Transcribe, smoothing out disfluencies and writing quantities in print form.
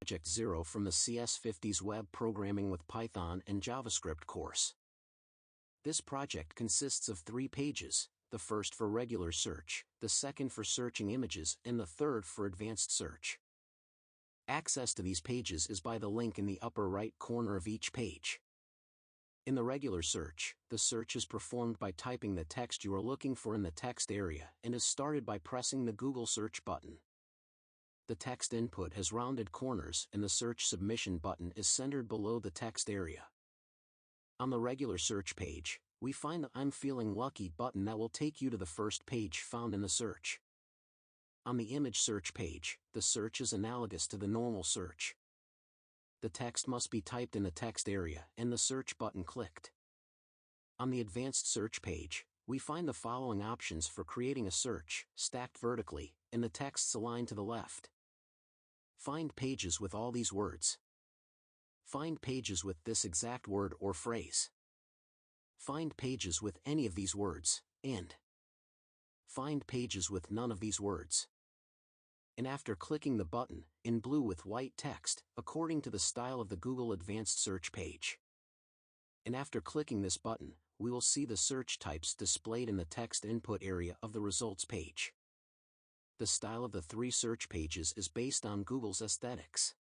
Project 0 from the CS50's Web Programming with Python and JavaScript course. This project consists of 3 pages, the first for regular search, the second for searching images, and the third for advanced search. Access to these pages is by the link in the upper right corner of each page. In the regular search, the search is performed by typing the text you are looking for in the text area and is started by pressing the Google search button. The text input has rounded corners and the search submission button is centered below the text area. On the regular search page, we find the I'm Feeling Lucky button that will take you to the first page found in the search. On the image search page, the search is analogous to the normal search. The text must be typed in the text area and the search button clicked. On the advanced search page, we find the following options for creating a search, stacked vertically, and the texts aligned to the left. Find pages with all these words. Find pages with this exact word or phrase. Find pages with any of these words, and find pages with none of these words. And after clicking the button, in blue with white text, according to the style of the Google Advanced Search page. And after clicking this button, we will see the search types displayed in the text input area of the results page. The style of the 3 search pages is based on Google's aesthetics.